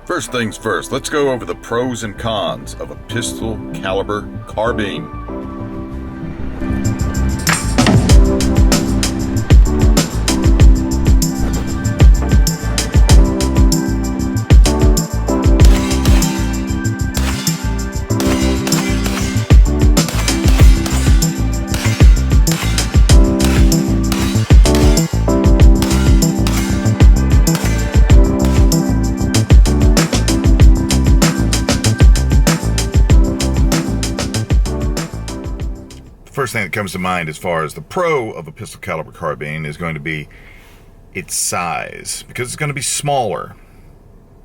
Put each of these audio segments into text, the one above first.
First things first, let's go over the pros and cons of a pistol caliber carbine. First thing that comes to mind as far as the pro of a pistol caliber carbine is going to be its size, because it's going to be smaller.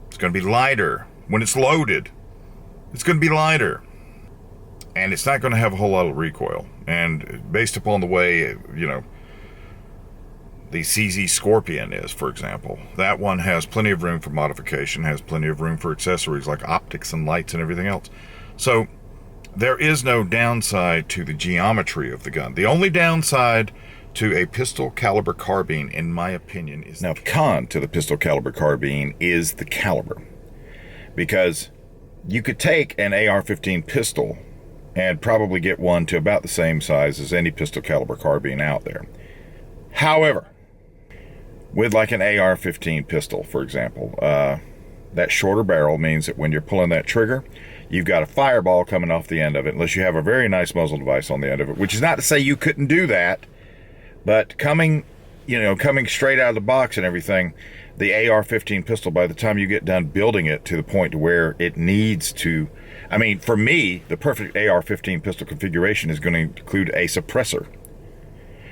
It's going to be lighter. When it's loaded, it's going to be lighter. And it's not going to have a whole lot of recoil. And based upon the way, the CZ Scorpion is, for example, that one has plenty of room for modification, has plenty of room for accessories like optics and lights and everything else. So there is no downside to the geometry of the gun. The only downside to a pistol caliber carbine, in my opinion, is... Now, the con to the pistol caliber carbine is the caliber. Because you could take an AR-15 pistol and probably get one to about the same size as any pistol caliber carbine out there. However, with like an AR-15 pistol, for example, that shorter barrel means that when you're pulling that trigger, you've got a fireball coming off the end of it, unless you have a very nice muzzle device on the end of it, which is not to say you couldn't do that, but coming straight out of the box and everything, the AR-15 pistol, by the time you get done building it to the point to where it needs to, I mean, for me, the perfect AR-15 pistol configuration is going to include a suppressor.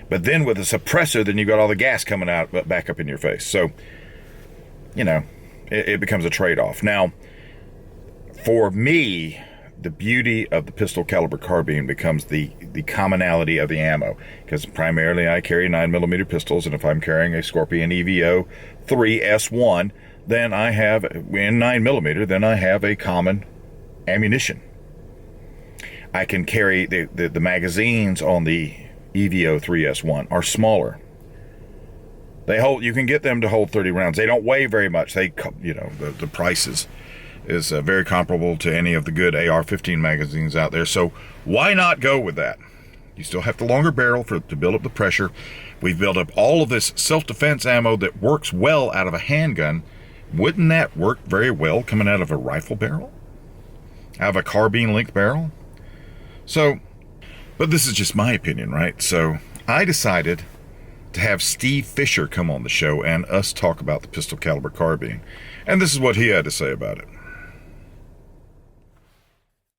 But then with a suppressor, then you've got all the gas coming out back up in your face. So, it becomes a trade-off. Now, for me, the beauty of the pistol caliber carbine becomes the commonality of the ammo, because primarily I carry 9mm pistols, and if I'm carrying a Scorpion EVO3 S1, then I have, in 9mm, then I have a common ammunition. I can carry the magazines on the EVO3 S1 are smaller. You can get them to hold 30 rounds. They don't weigh very much. The prices is very comparable to any of the good AR-15 magazines out there. So why not go with that? You still have the longer barrel to build up the pressure. We've built up all of this self-defense ammo that works well out of a handgun. Wouldn't that work very well coming out of a rifle barrel? Out of a carbine length barrel? So, but this is just my opinion, right? So I decided to have Steve Fisher come on the show and us talk about the pistol caliber carbine. And this is what he had to say about it.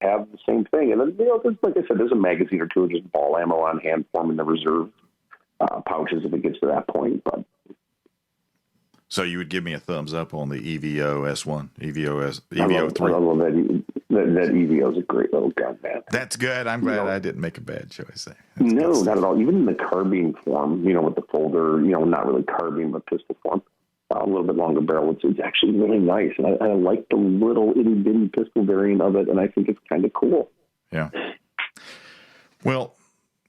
Have the same thing. And then, like I said, there's a magazine or two of just ball ammo on hand for them in the reserve pouches if it gets to that point. But so you would give me a thumbs up on the EVO S1, EVO3? I love that. That EVO is a great little gun, man. That's good. I'm glad I didn't make a bad choice there. No, not at all. Even in the carbine form, with the folder, not really carbine, but pistol form. A little bit longer barrel. It's actually really nice. And I like the little itty-bitty pistol variant of it, and I think it's kind of cool. Yeah. Well,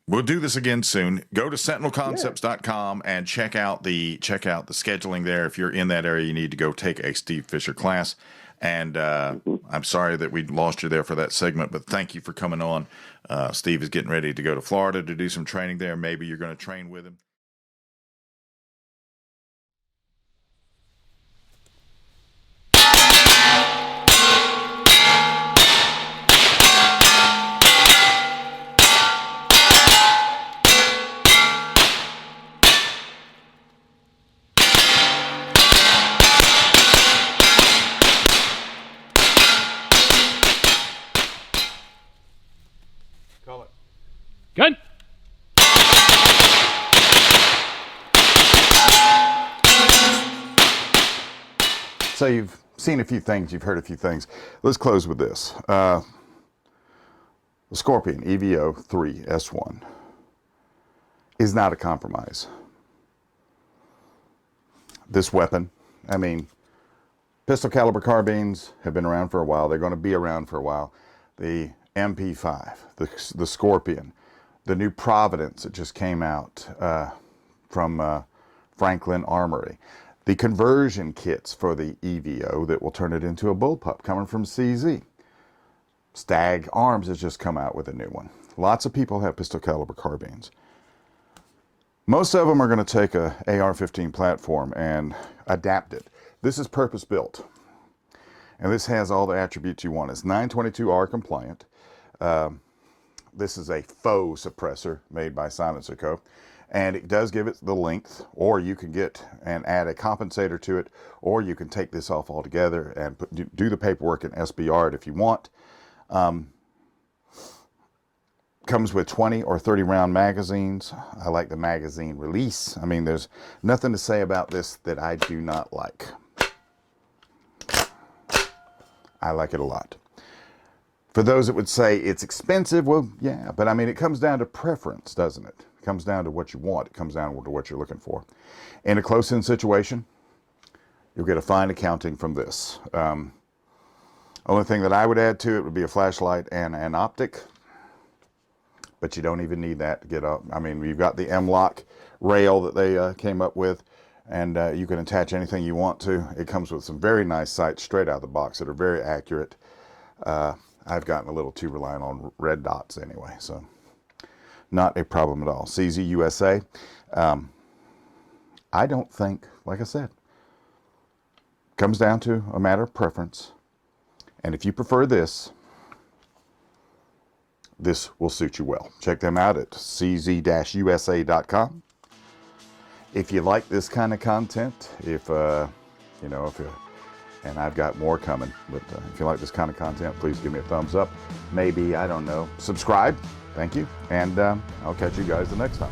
we'll do this again soon. Go to sentinelconcepts.com and check out the scheduling there. If you're in that area, you need to go take a Steve Fisher class. And I'm sorry that we lost you there for that segment, but thank you for coming on. Steve is getting ready to go to Florida to do some training there. Maybe you're going to train with him. Call it. Good. So you've seen a few things, you've heard a few things. Let's close with this. The Scorpion EVO3 S1 is not a compromise. This weapon, I mean, pistol caliber carbines have been around for a while. They're going to be around for a while. The MP5, the Scorpion, the new Providence that just came out from Franklin Armory. The conversion kits for the EVO that will turn it into a bullpup coming from CZ. Stag Arms has just come out with a new one. Lots of people have pistol caliber carbines. Most of them are going to take a AR-15 platform and adapt it. This is purpose built. And this has all the attributes you want. It's 922R compliant. This is a faux suppressor made by SilencerCo. And it does give it the length, or you can get and add a compensator to it, or you can take this off altogether and do the paperwork and SBR it if you want. Comes with 20 or 30 round magazines. I like the magazine release. I mean, there's nothing to say about this that I do not like. I like it a lot. For those that would say it's expensive, well, yeah, but I mean, it comes down to preference, doesn't it? It comes down to what you want. It comes down to what you're looking for. In a close-in situation, you'll get a fine accounting from this. Only thing that I would add to it would be a flashlight and an optic, but you don't even need that to get up. I mean, you've got the M-LOK rail that they came up with, and you can attach anything you want to. It comes with some very nice sights straight out of the box that are very accurate. I've gotten a little too reliant on red dots anyway, so not a problem at all. CZ USA, I don't think, like I said, comes down to a matter of preference. And if you prefer this, this will suit you well. Check them out at cz-usa.com. If you like this kind of content, and I've got more coming, but if you like this kind of content, please give me a thumbs up. Maybe, I don't know, subscribe. Thank you. And I'll catch you guys the next time.